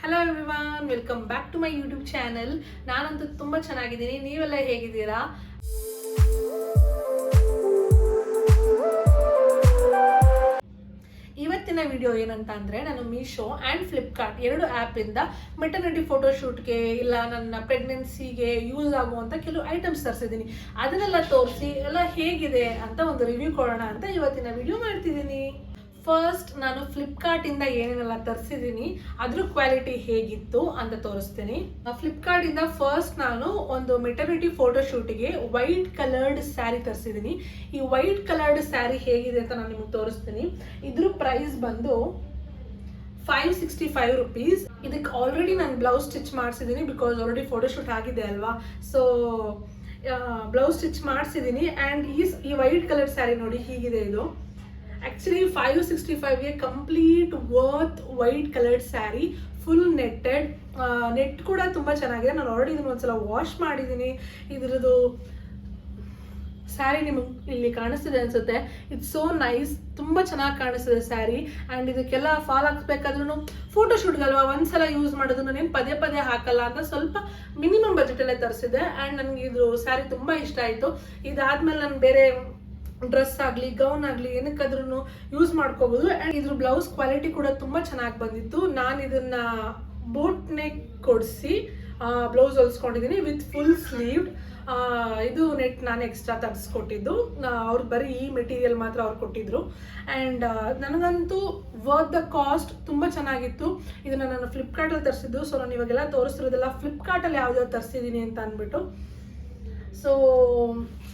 Hello everyone, welcome back to my YouTube channel. ನಾನಂತೂ ತುಂಬ ಚೆನ್ನಾಗಿದ್ದೀನಿ. ನೀವೆಲ್ಲ ಹೇಗಿದ್ದೀರಾ? ಇವತ್ತಿನ ವಿಡಿಯೋ ಏನಂತ ಅಂದರೆ, ನಾನು ಮೀಶೋ ಆ್ಯಂಡ್ ಫ್ಲಿಪ್ಕಾರ್ಟ್ ಎರಡು ಆ್ಯಪಿಂದ ಮೆಟರ್ನಿಟಿ ಫೋಟೋಶೂಟ್ಗೆ ಇಲ್ಲ ನನ್ನ ಪ್ರೆಗ್ನೆನ್ಸಿಗೆ ಯೂಸ್ ಆಗುವಂಥ ಕೆಲವು ಐಟಮ್ಸ್ ತರಿಸಿದ್ದೀನಿ. ಅದನ್ನೆಲ್ಲ ತೋರಿಸಿ ಎಲ್ಲ ಹೇಗಿದೆ ಅಂತ ಒಂದು ರಿವ್ಯೂ ಕೊಡೋಣ ಅಂತ ಇವತ್ತಿನ ವಿಡಿಯೋ ಮಾಡ್ತಿದ್ದೀನಿ. ಫಸ್ಟ್ ನಾನು ಫ್ಲಿಪ್ಕಾರ್ಟಿಂದ ಏನೇನೆಲ್ಲ ತರಿಸಿದ್ದೀನಿ, ಅದ್ರ ಕ್ವಾಲಿಟಿ ಹೇಗಿತ್ತು ಅಂತ ತೋರಿಸ್ತೀನಿ. ಫ್ಲಿಪ್ಕಾರ್ಟಿಂದ ಫಸ್ಟ್ ನಾನು ಒಂದು ಮೆಟರ್ನಿಟಿ ಫೋಟೋಶೂಟಿಗೆ ವೈಟ್ ಕಲರ್ಡ್ ಸ್ಯಾರಿ ತರಿಸಿದ್ದೀನಿ. ಈ ವೈಟ್ ಕಲರ್ಡ್ ಸ್ಯಾರಿ ಹೇಗಿದೆ ಅಂತ ನಾನು ನಿಮಗೆ ತೋರಿಸ್ತೀನಿ. ಇದ್ರ ಪ್ರೈಸ್ ಬಂದು 565 ರುಪೀಸ್. ಇದಕ್ಕೆ ಆಲ್ರೆಡಿ ನಾನು ಬ್ಲೌಸ್ ಸ್ಟಿಚ್ ಮಾಡಿಸಿದ್ದೀನಿ, ಬಿಕಾಸ್ ಆಲ್ರೆಡಿ ಫೋಟೋಶೂಟ್ ಆಗಿದೆ ಅಲ್ವಾ. ಸೊ ಬ್ಲೌಸ್ ಸ್ಟಿಚ್ ಮಾಡಿಸಿದ್ದೀನಿ. ಆ್ಯಂಡ್ ಈ ವೈಟ್ ಕಲರ್ ಸ್ಯಾರಿ ನೋಡಿ ಹೀಗಿದೆ. ಇದು ಆ್ಯಕ್ಚುಲಿ 565ಗೆ complete worth white coloured sari, full netted. Net ಕೂಡ ತುಂಬ ಚೆನ್ನಾಗಿದೆ. ನಾನು ಆಲ್ರೆಡಿ ಇದನ್ನು ಒಂದ್ಸಲ ವಾಶ್ ಮಾಡಿದ್ದೀನಿ. ಇದ್ರದ್ದು ಸ್ಯಾರಿ ನಿಮಗೆ ಇಲ್ಲಿ ಕಾಣಿಸ್ತಿದೆ ಅನ್ಸುತ್ತೆ. ಇಟ್ಸ್ ಸೋ ನೈಸ್, ತುಂಬ ಚೆನ್ನಾಗಿ ಕಾಣಿಸ್ತಿದೆ ಸ್ಯಾರಿ. ಆ್ಯಂಡ್ ಇದಕ್ಕೆಲ್ಲ ಫಾಲ್ ಹಾಕ್ಸ್ಬೇಕಾದ್ರೂ ಫೋಟೋಶೂಟ್ಗಲ್ವಾ ಒಂದ್ಸಲ ಯೂಸ್ ಮಾಡೋದು, ನಾನೇನು ಪದೇ ಪದೇ ಹಾಕಲ್ಲ ಅಂತ ಸ್ವಲ್ಪ ಮಿನಿಮಮ್ ಬಜೆಟಲ್ಲೇ ತರಿಸಿದೆ. ಆ್ಯಂಡ್ ನನಗೆ ಇದು ಸ್ಯಾರಿ ತುಂಬ ಇಷ್ಟ ಆಯಿತು. ಇದಾದ್ಮೇಲೆ ನಾನು ಬೇರೆ ಡ್ರೆಸ್ ಆಗಲಿ ಗೌನ್ ಆಗಲಿ ಏನಕ್ಕಾದ್ರೂ ಯೂಸ್ ಮಾಡ್ಕೋಬೋದು. ಆ್ಯಂಡ್ ಇದ್ರ ಬ್ಲೌಸ್ ಕ್ವಾಲಿಟಿ ಕೂಡ ತುಂಬ ಚೆನ್ನಾಗಿ ಬಂದಿತ್ತು. ನಾನು ಇದನ್ನ ಬೋಟ್ ನೆಕ್ ಕೊಡಿಸಿ ಬ್ಲೌಸ್ ಹೊಲ್ಸ್ಕೊಂಡಿದ್ದೀನಿ ವಿತ್ ಫುಲ್ ಸ್ಲೀವ್ಡ್. ಇದು ನೆಟ್ ನಾನು ಎಕ್ಸ್ಟ್ರಾ ತರಿಸ್ಕೊಟ್ಟಿದ್ದು. ಅವ್ರು ಬರೀ ಈ ಮೆಟೀರಿಯಲ್ ಮಾತ್ರ ಅವ್ರು ಕೊಟ್ಟಿದ್ರು. ಆ್ಯಂಡ್ ನನಗಂತೂ ವರ್ತ್ ದ ಕಾಸ್ಟ್ ತುಂಬ ಚೆನ್ನಾಗಿತ್ತು. ಇದನ್ನು ನಾನು ಫ್ಲಿಪ್ಕಾರ್ಟಲ್ಲಿ ತರಿಸಿದ್ದು. ಸೊ ನಾನು ಇವಾಗೆಲ್ಲ ತೋರಿಸ್ತಿರೋದೆಲ್ಲ ಫ್ಲಿಪ್ಕಾರ್ಟಲ್ಲಿ ಯಾವ್ದಾವ್ದು ತರಿಸಿದ್ದೀನಿ ಅಂತ ಅಂದ್ಬಿಟ್ಟು. ಸೊ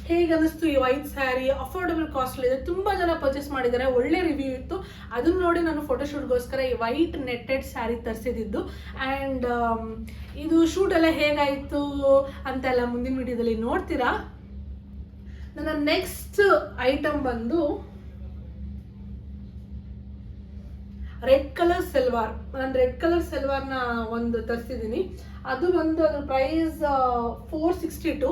ಹೇಗೆ ಅನ್ನಿಸ್ತು ಈ ವೈಟ್ ಸ್ಯಾರಿ? ಅಫೋರ್ಡಬಲ್ ಕಾಸ್ಟ್ಲಿ ಇದೆ, ತುಂಬ ಜನ ಪರ್ಚೇಸ್ ಮಾಡಿದ್ದಾರೆ, ಒಳ್ಳೆ ರಿವ್ಯೂ ಇತ್ತು. ಅದನ್ನ ನೋಡಿ ನಾನು ಫೋಟೋಶೂಟ್ಗೋಸ್ಕರ ಈ ವೈಟ್ ನೆಟ್ಟೆಡ್ ಸ್ಯಾರಿ ತರಿಸಿದ್ದು. ಆ್ಯಂಡ್ ಇದು ಶೂಟ್ ಎಲ್ಲ ಹೇಗಾಯಿತು ಅಂತೆಲ್ಲ ಮುಂದಿನ ವಿಡಿಯೋದಲ್ಲಿ ನೋಡ್ತೀರಾ. ನನ್ನ ನೆಕ್ಸ್ಟ್ ಐಟಮ್ ಬಂದು ರೆಡ್ ಕಲರ್ ಸೆಲ್ವಾರ್. ನಾನು ರೆಡ್ ಕಲರ್ ಸೆಲ್ವಾರ್ನ ಒಂದು ತರಿಸಿದ್ದೀನಿ. ಅದು ಬಂದು ಅದ್ರ ಪ್ರೈಸ್ 462.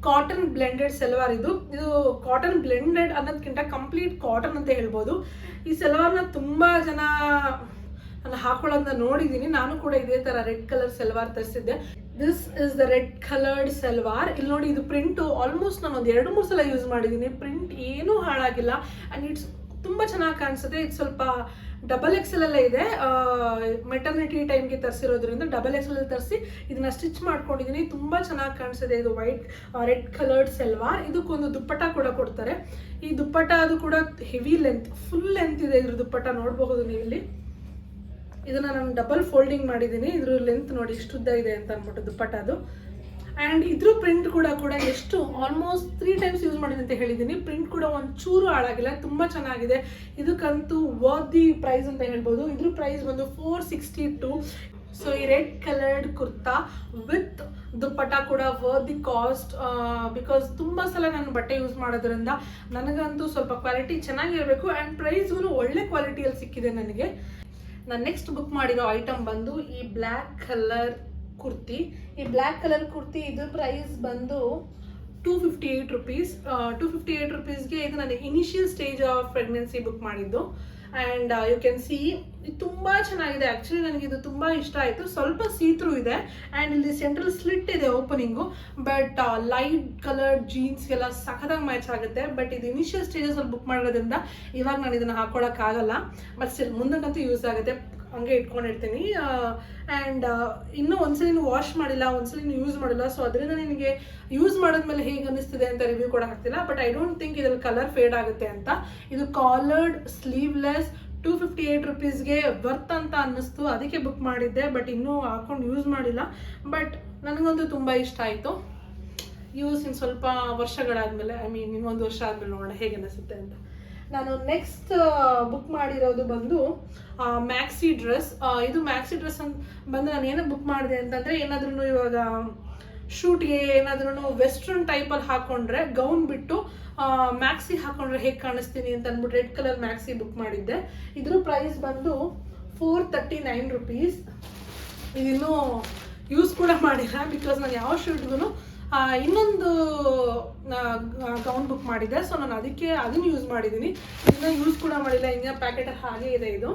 Cotton blended salwar. ಇದು ಕಾಟನ್ ಬ್ಲೆಂಡೆಡ್ ಅನ್ನೋದಕ್ಕಿಂತ ಕಂಪ್ಲೀಟ್ ಕಾಟನ್ ಅಂತ ಹೇಳ್ಬೋದು. ಈ ಸೆಲ್ವಾರ್ನ ತುಂಬ ಜನ ನಾನು ಹಾಕೊಳ್ಳೋದನ್ನ ನೋಡಿದ್ದೀನಿ. ನಾನು ಕೂಡ ಇದೇ ಥರ ರೆಡ್ ಕಲರ್ ಸೆಲ್ವಾರ್ ತರಿಸಿದ್ದೆ. This is the red coloured salwar. ಇಲ್ಲಿ ನೋಡಿ, ಇದು ಪ್ರಿಂಟು ಆಲ್ಮೋಸ್ಟ್ ನಾನು ಒಂದು 2-3 ಸಲ ಯೂಸ್ ಮಾಡಿದ್ದೀನಿ. ಪ್ರಿಂಟ್ ಏನೂ ಹಾಳಾಗಿಲ್ಲ. ಆ್ಯಂಡ್ ಇಟ್ಸ್ ತುಂಬ ಚೆನ್ನಾಗಿ ಕಾಣಿಸುತ್ತೆ. ಇದು ಸ್ವಲ್ಪ ಡಬಲ್ ಎಕ್ಸೆಲ್ ಅಲ್ಲೇ ಇದೆ. ಮೆಟರ್ನಿಟಿ ಟೈಮ್ಗೆ ತರಿಸಿರೋದ್ರಿಂದ ಡಬಲ್ ಎಕ್ಸೆಲ್ ತರಿಸಿ ಇದನ್ನ ಸ್ಟಿಚ್ ಮಾಡ್ಕೊಂಡಿದ್ದೀನಿ. ತುಂಬ ಚೆನ್ನಾಗಿ ಕಾಣಿಸಿದೆ. ಇದು ವೈಟ್ ರೆಡ್ ಕಲರ್ಡ್ ಸೆಲ್ವಾರ್. ಇದಕ್ಕೊಂದು ದುಪ್ಪಟ್ಟ ಕೂಡ ಕೊಡ್ತಾರೆ. ಈ ದುಪ್ಪಟ್ಟ ಅದು ಕೂಡ ಹೆವಿ ಲೆಂತ್, ಫುಲ್ ಲೆಂತ್ ಇದೆ ಇದ್ರ ದುಪ್ಪಟ್ಟ. ನೋಡಬಹುದು ನೀವು ಇಲ್ಲಿ. ಇದನ್ನ ನಾನು ಡಬಲ್ ಫೋಲ್ಡಿಂಗ್ ಮಾಡಿದ್ದೀನಿ. ಇದ್ರ ಲೆಂತ್ ನೋಡಿ ಎಷ್ಟು ಉದ್ದ ಇದೆ ಅಂತ ಅಂದ್ಬಿಟ್ಟು ದುಪ್ಪಟ್ಟದು. ಆ್ಯಂಡ್ ಇದ್ರ ಪ್ರಿಂಟ್ ಕೂಡ ಎಷ್ಟು ಆಲ್ಮೋಸ್ಟ್ 3 ಟೈಮ್ಸ್ ಯೂಸ್ ಮಾಡಿದೆ ಅಂತ ಹೇಳಿದ್ದೀನಿ. ಪ್ರಿಂಟ್ ಕೂಡ ಒಂಚೂರು ಹಾಳಾಗಿಲ್ಲ, ತುಂಬ ಚೆನ್ನಾಗಿದೆ. ಇದಕ್ಕಂತೂ ವರ್ತ್ ದಿ ಪ್ರೈಸ್ ಅಂತ ಹೇಳ್ಬೋದು. ಇದ್ರ ಪ್ರೈಸ್ ಬಂದು 462. ಸೊ ಈ ರೆಡ್ ಕಲರ್ಡ್ ಕುರ್ತಾ ವಿತ್ ದುಪ್ಪಟ್ಟ ಕೂಡ ವರ್ತ್ ದಿ ಕಾಸ್ಟ್. ಬಿಕಾಸ್ ತುಂಬ ಸಲ ನಾನು ಬಟ್ಟೆ ಯೂಸ್ ಮಾಡೋದ್ರಿಂದ ನನಗಂತೂ ಸ್ವಲ್ಪ ಕ್ವಾಲಿಟಿ ಚೆನ್ನಾಗಿರಬೇಕು. ಆ್ಯಂಡ್ ಪ್ರೈಸ್ಗೂ ಒಳ್ಳೆ ಕ್ವಾಲಿಟಿಯಲ್ಲಿ ಸಿಕ್ಕಿದೆ ನನಗೆ. ನಾನು ನೆಕ್ಸ್ಟ್ ಬುಕ್ ಮಾಡಿರೋ ಐಟಮ್ ಬಂದು ಈ ಬ್ಲ್ಯಾಕ್ ಕಲರ್ ಕುರ್ತಿ. ಈ ಬ್ಲ್ಯಾಕ್ ಕಲರ್ ಕುರ್ತಿ ಇದ್ರ ಪ್ರೈಸ್ ಬಂದು 258 ರುಪೀಸ್. 258 ರುಪೀಸ್ಗೆ ಇದು ನಾನು initial stage of pregnancy book ಮಾಡಿದ್ದು. ಆ್ಯಂಡ್ ಯು ಕ್ಯಾನ್ ಸಿ ಇದು ತುಂಬ ಚೆನ್ನಾಗಿದೆ. ಆ್ಯಕ್ಚುಲಿ ನನಗೆ ಇದು ತುಂಬ ಇಷ್ಟ ಆಯಿತು. ಸ್ವಲ್ಪ ಸೀತ್ರೂ ಇದೆ ಆ್ಯಂಡ್ ಇಲ್ಲಿ ಸೆಂಟ್ರಲ್ ಸ್ಲಿಟ್ ಇದೆ ಓಪನಿಂಗು. ಬಟ್ ಲೈಟ್ ಕಲರ್ ಜೀನ್ಸ್ಗೆಲ್ಲ ಸಖತ್ತಾಗಿ ಮ್ಯಾಚ್ ಆಗುತ್ತೆ. ಬಟ್ ಇದು ಇನಿಷಿಯಲ್ ಸ್ಟೇಜಸಲ್ಲಿ ಬುಕ್ ಮಾಡೋದ್ರಿಂದ ಇವಾಗ ನಾನು ಇದನ್ನು ಹಾಕೊಳ್ಳೋಕ್ಕಾಗಲ್ಲ. ಬಟ್ ಸ್ಟಿಲ್ ಮುಂದಕ್ಕಂತೂ ಯೂಸ್ ಆಗುತ್ತೆ, ಹಂಗೆ ಇಟ್ಕೊಂಡಿರ್ತೀನಿ. ಆ್ಯಂಡ್ ಇನ್ನೂ ಒಂದ್ಸಲಿನೂ ವಾಶ್ ಮಾಡಿಲ್ಲ, ಒಂದ್ಸಲಿನೂ ಯೂಸ್ ಮಾಡಿಲ್ಲ. ಸೊ ಅದರಿಂದ ನಿನಗೆ ಯೂಸ್ ಮಾಡಿದ್ಮೇಲೆ ಹೇಗೆ ಅನ್ನಿಸ್ತಿದೆ ಅಂತ ರಿವ್ಯೂ ಕೂಡ ಹಾಕ್ತಿಲ್ಲ. ಬಟ್ ಐ ಡೋಂಟ್ ಥಿಂಕ್ ಇದ್ರಲ್ಲಿ ಕಲರ್ ಫೇಡ್ ಆಗುತ್ತೆ ಅಂತ. ಇದು ಕಾಲರ್ಡ್ ಸ್ಲೀವ್ಲೆಸ್ 258 ರುಪೀಸ್ಗೆ ವರ್ತ್ ಅಂತ ಅನ್ನಿಸ್ತು, ಅದಕ್ಕೆ ಬುಕ್ ಮಾಡಿದ್ದೆ. ಬಟ್ ಇನ್ನೂ ಹಾಕೊಂಡು ಯೂಸ್ ಮಾಡಿಲ್ಲ. ಬಟ್ ನನಗಂತೂ ತುಂಬ ಇಷ್ಟ ಆಯಿತು. ಯೂಸ್ ಇನ್ನು ಸ್ವಲ್ಪ ವರ್ಷಗಳಾದಮೇಲೆ, ಇನ್ನೊಂದು ವರ್ಷ ಆದಮೇಲೆ ನೋಡೋಣ ಹೇಗೆ ಅನ್ನಿಸುತ್ತೆ ಅಂತ. ನಾನು ನೆಕ್ಸ್ಟ್ ಬುಕ್ ಮಾಡಿರೋದು ಬಂದು ಮ್ಯಾಕ್ಸಿ ಡ್ರೆಸ್. ಇದು ಮ್ಯಾಕ್ಸಿ ಡ್ರೆಸ್ ಅಂತ ಬಂದು ನಾನು ಏನಕ್ಕೆ ಬುಕ್ ಮಾಡಿದೆ ಅಂತಂದರೆ, ಏನಾದ್ರೂ ಇವಾಗ ಶೂಟ್ಗೆ ಏನಾದ್ರೂ ವೆಸ್ಟ್ರನ್ ಟೈಪಲ್ಲಿ ಹಾಕ್ಕೊಂಡ್ರೆ, ಗೌನ್ ಬಿಟ್ಟು ಮ್ಯಾಕ್ಸಿ ಹಾಕ್ಕೊಂಡ್ರೆ ಹೇಗೆ ಕಾಣಿಸ್ತೀನಿ ಅಂತ ಅಂದ್ಬಿಟ್ಟು ರೆಡ್ ಕಲರ್ ಮ್ಯಾಕ್ಸಿ ಬುಕ್ ಮಾಡಿದ್ದೆ. ಇದ್ರ ಪ್ರೈಸ್ ಬಂದು 439 ರುಪೀಸ್. ಇದಿನ್ನೂ ಯೂಸ್ ಕೂಡ ಮಾಡಿಲ್ಲ, ಬಿಕಾಸ್ ನಾನು ಯಾವ ಶೂಟ್ಗೂ ಇನ್ನೊಂದು ಗೌನ್ ಬುಕ್ ಮಾಡಿದ್ದೆ. ಸೊ ನಾನು ಅದನ್ನು ಯೂಸ್ ಮಾಡಿದ್ದೀನಿ. ಇದನ್ನ ಯೂಸ್ ಕೂಡ ಮಾಡಿಲ್ಲ, ಇನ್ನ ಪ್ಯಾಕೆಟ್ ಹಾಗೆ ಇದೆ ಇದು.